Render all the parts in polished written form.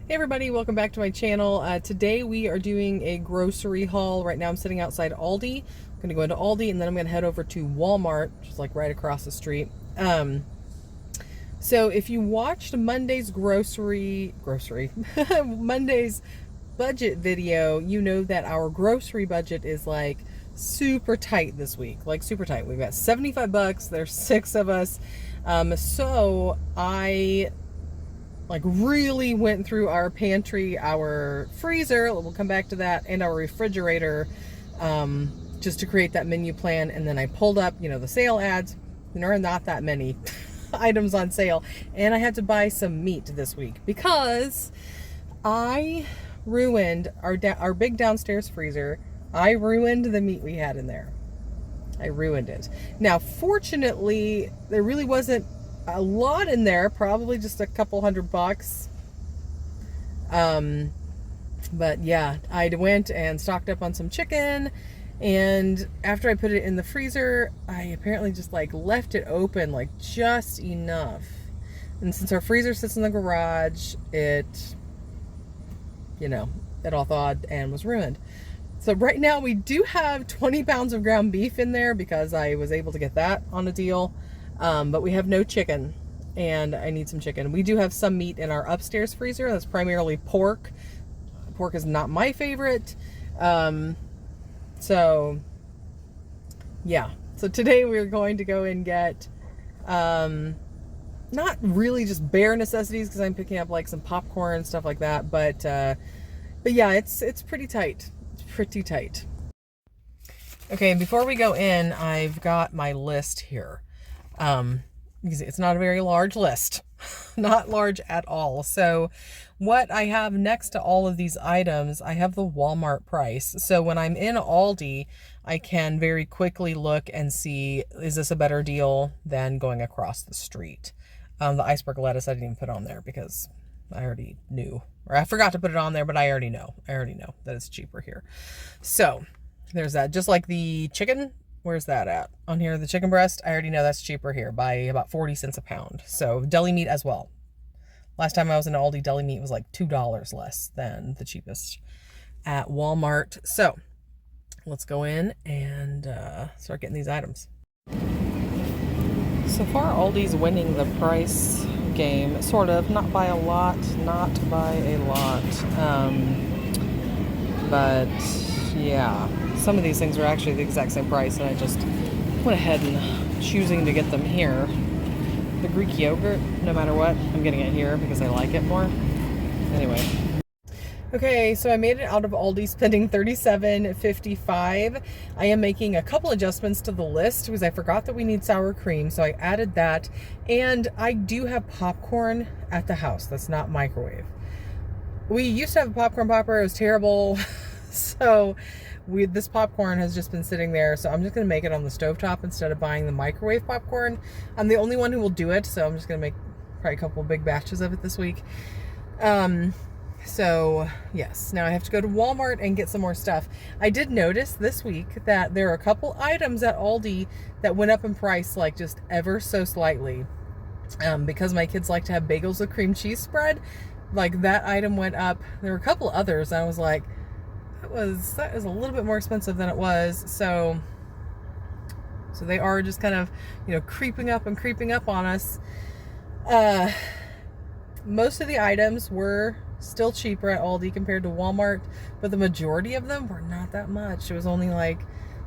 Hey everybody, welcome back to my channel. Today we are doing a grocery haul. Right now I'm sitting outside Aldi. I'm going to go into Aldi and then I'm going to head over to Walmart, which is like right across the street. So if you watched Monday's Monday's budget video, you know that our grocery budget is like super tight this week, like super tight. We've got 75 bucks. There's 6 of us. So I really went through our pantry, our freezer, we'll come back to that, and our refrigerator, just to create that menu plan. And then I pulled up, the sale ads. There are not that many items on sale. And I had to buy some meat this week because I ruined our big downstairs freezer. I ruined the meat we had in there. I ruined it. Now, fortunately, there really wasn't a lot in there, probably just a couple $100. But yeah, I went and stocked up on some chicken, and after I put it in the freezer, I apparently just left it open just enough. And since our freezer sits in the garage, it all thawed and was ruined. So right now we do have 20 pounds of ground beef in there because I was able to get that on a deal. But we have no chicken, and I need some chicken. We do have some meat in our upstairs freezer. That's primarily pork. Pork is not my favorite. So yeah. So today we're going to go and get, not really just bare necessities, because I'm picking up some popcorn and stuff like that. But yeah, it's pretty tight. It's pretty tight. Okay, before we go in, I've got my list here. It's not a very large list, not large at all. So what I have next to all of these items, I have the Walmart price. So when I'm in Aldi, I can very quickly look and see, is this a better deal than going across the street? The iceberg lettuce I didn't even put on there because I already knew, or I forgot to put it on there, but I already know that it's cheaper here. So there's that. Just like the chicken, where's that at? On here, the chicken breast, I already know that's cheaper here by about 40 cents a pound. So deli meat as well. Last time I was in Aldi, deli meat was like $2 less than the cheapest at Walmart. So let's go in and start getting these items. So far, Aldi's winning the price game, sort of, not by a lot, but yeah. Some of these things are actually the exact same price, and I just went ahead and choosing to get them here. The Greek yogurt, no matter what, I'm getting it here because I like it more. Anyway. Okay, so I made it out of Aldi spending $37.55. I am making a couple adjustments to the list because I forgot that we need sour cream, so I added that. And I do have popcorn at the house that's not microwave. We used to have a popcorn popper. It was terrible. So this popcorn has just been sitting there, so I'm just going to make it on the stovetop instead of buying the microwave popcorn. I'm the only one who will do it, so I'm just going to make probably a couple big batches of it this week. So yes, now I have to go to Walmart and get some more stuff. I did notice this week that there are a couple items at Aldi that went up in price just ever so slightly. Because my kids like to have bagels with cream cheese spread, that item went up. There were a couple others, and I was like, that is a little bit more expensive than it was. So they are just kind of, creeping up on us. Most of the items were still cheaper at Aldi compared to Walmart, but the majority of them were not that much. It was only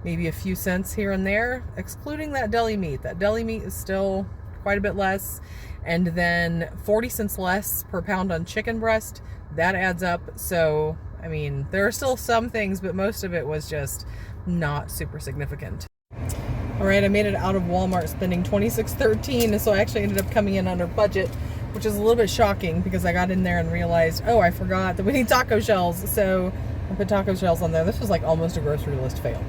maybe a few cents here and there, excluding that deli meat. That deli meat is still quite a bit less. And then 40 cents less per pound on chicken breast. That adds up. So I mean, there are still some things, but most of it was just not super significant. All right, I made it out of Walmart spending $26.13, so I actually ended up coming in under budget, which is a little bit shocking because I got in there and realized, oh, I forgot that we need taco shells, so I put taco shells on there. This was almost a grocery list fail.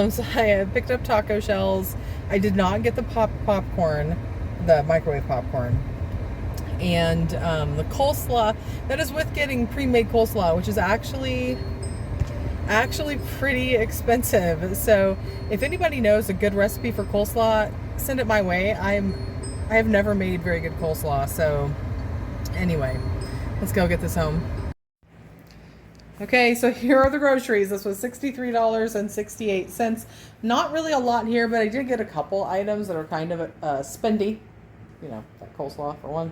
So I picked up taco shells. I did not get the popcorn, the microwave popcorn. And the coleslaw, that is with getting pre-made coleslaw, which is actually pretty expensive. So if anybody knows a good recipe for coleslaw, send it my way. I have never made very good coleslaw. So anyway, Let's go get this home. Okay, so here are the groceries. This was $63.68. Not really a lot here, but I did get a couple items that are kind of spendy. You know, that coleslaw for one.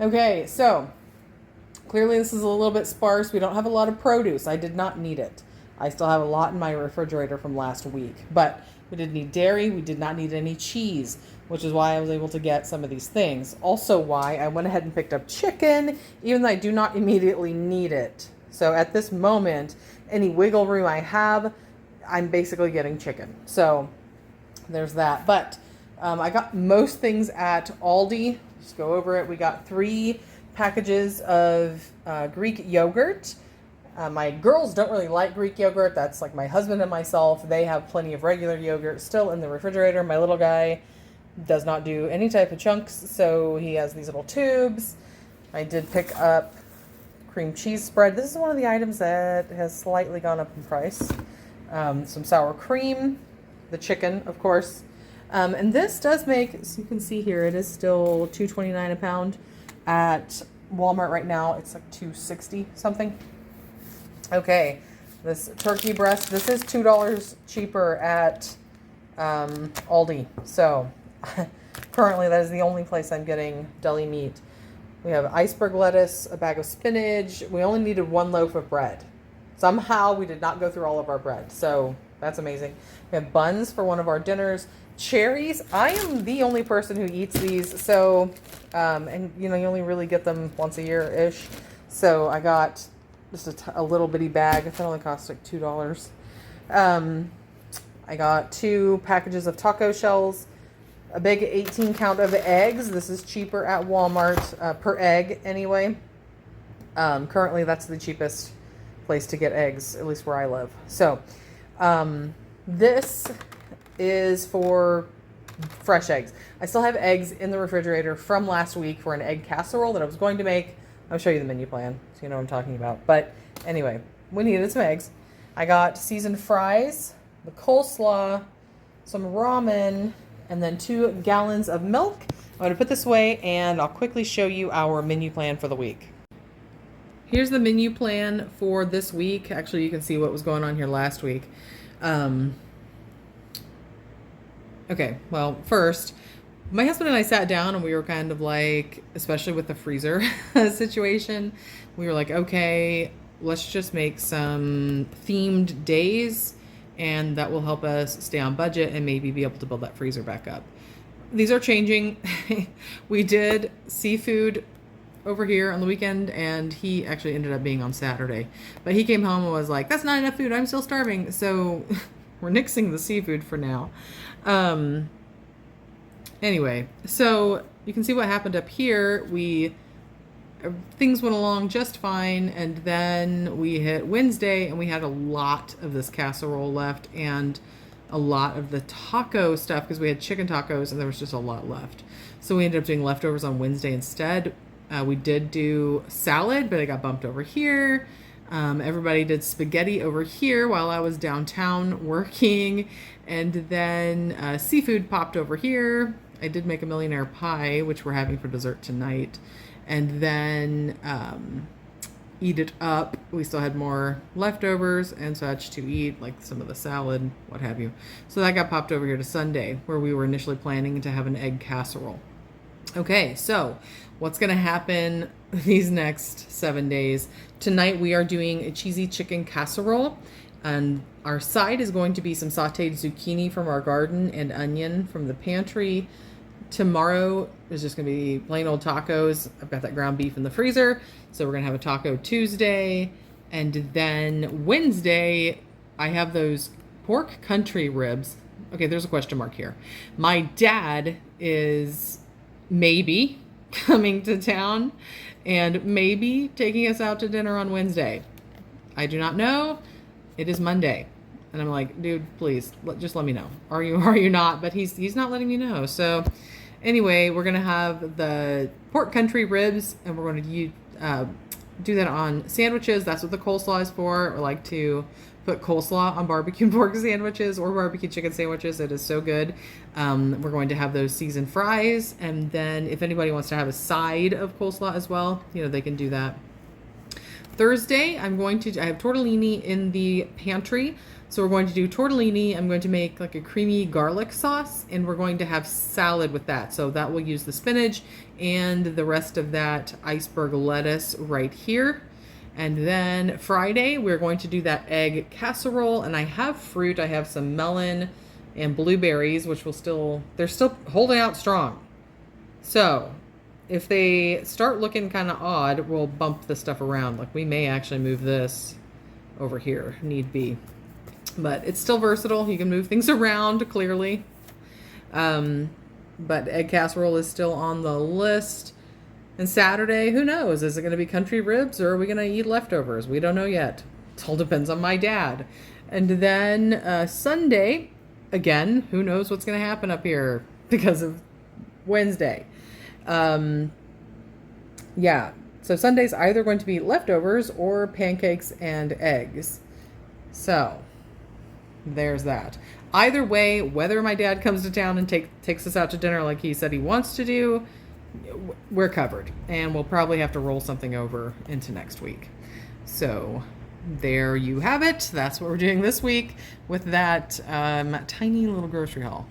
Okay, so clearly this is a little bit sparse. We don't have a lot of produce. I did not need it. I still have a lot in my refrigerator from last week, but we did need dairy. We did not need any cheese, which is why I was able to get some of these things. Also why I went ahead and picked up chicken, even though I do not immediately need it. So at this moment, any wiggle room I have, I'm basically getting chicken. So there's that. But I got most things at Aldi. Just go over it. We got 3 packages of Greek yogurt. My girls don't really like Greek yogurt. That's like my husband and myself. They have plenty of regular yogurt still in the refrigerator. My little guy does not do any type of chunks, so he has these little tubes. I did pick up cream cheese spread. This is one of the items that has slightly gone up in price. Some sour cream, the chicken, of course. And this does make, so you can see here, it is still $2.29 a pound. At Walmart right now, it's like $2.60 something. Okay, this turkey breast, this is $2 cheaper at Aldi. So currently that is the only place I'm getting deli meat. We have iceberg lettuce, a bag of spinach. We only needed 1 loaf of bread. Somehow we did not go through all of our bread. So that's amazing. We have buns for one of our dinners. Cherries. I am the only person who eats these. So, and you know, you only really get them once a year-ish. So I got just a little bitty bag. That only cost like $2. I got 2 packages of taco shells. A big 18 count of eggs. This is cheaper at Walmart per egg anyway. Currently that's the cheapest place to get eggs, at least where I live. So this is for fresh eggs. I still have eggs in the refrigerator from last week for an egg casserole that I was going to make. I'll show you the menu plan so you know what I'm talking about. But anyway, we needed some eggs. I got seasoned fries, the coleslaw, some ramen, and then 2 gallons of milk. I'm going to put this away and I'll quickly show you our menu plan for the week. Here's the menu plan for this week. Actually, you can see what was going on here last week. Okay, well, first, my husband and I sat down and we were kind of like, especially with the freezer situation, we were like, okay, let's just make some themed days, and that will help us stay on budget and maybe be able to build that freezer back up. These are changing. We did seafood over here on the weekend, and he actually ended up being on Saturday. But he came home and was like, that's not enough food, I'm still starving. So we're nixing the seafood for now. Anyway, so you can see what happened up here. Things went along just fine, and then we hit Wednesday and we had a lot of this casserole left and a lot of the taco stuff because we had chicken tacos and there was just a lot left. So we ended up doing leftovers on Wednesday instead. We did do salad, but it got bumped over here. Everybody did spaghetti over here while I was downtown working, and then seafood popped over here. I did make a millionaire pie, which we're having for dessert tonight. And then eat it up. We still had more leftovers and such to eat, like some of the salad, what have you. So that got popped over here to Sunday, where we were initially planning to have an egg casserole. Okay, so what's going to happen these next 7 days? Tonight we are doing a cheesy chicken casserole, and our side is going to be some sauteed zucchini from our garden and onion from the pantry. Tomorrow is just going to be plain old tacos. I've got that ground beef in the freezer, so we're going to have a Taco Tuesday. And then Wednesday, I have those pork country ribs. Okay, there's a question mark here. My dad is maybe coming to town and maybe taking us out to dinner on Wednesday. I do not know. It is Monday. And I'm like, dude, please, just let me know. Are you not? But he's not letting me know. So anyway, we're going to have the pork country ribs, and we're going to do that on sandwiches. That's what the coleslaw is for. I like to put coleslaw on barbecue pork sandwiches or barbecue chicken sandwiches. It is so good. We're going to have those seasoned fries. And then if anybody wants to have a side of coleslaw as well, they can do that. Thursday, I have tortellini in the pantry. So we're going to do tortellini. I'm going to make like a creamy garlic sauce, and we're going to have salad with that. So that will use the spinach and the rest of that iceberg lettuce right here. And then Friday, we're going to do that egg casserole, and I have fruit. I have some melon and blueberries, which they're still holding out strong. So if they start looking kind of odd, we'll bump the stuff around. Like we may actually move this over here, need be. But it's still versatile. You can move things around clearly. But egg casserole is still on the list. And Saturday, who knows? Is it going to be country ribs or are we going to eat leftovers? We don't know yet. It all depends on my dad. And then Sunday, again, who knows what's going to happen up here because of Wednesday. Yeah. So Sunday's either going to be leftovers or pancakes and eggs. So there's that. Either way, whether my dad comes to town and takes us out to dinner like he said he wants to do, we're covered. And we'll probably have to roll something over into next week. So there you have it. That's what we're doing this week with that tiny little grocery haul.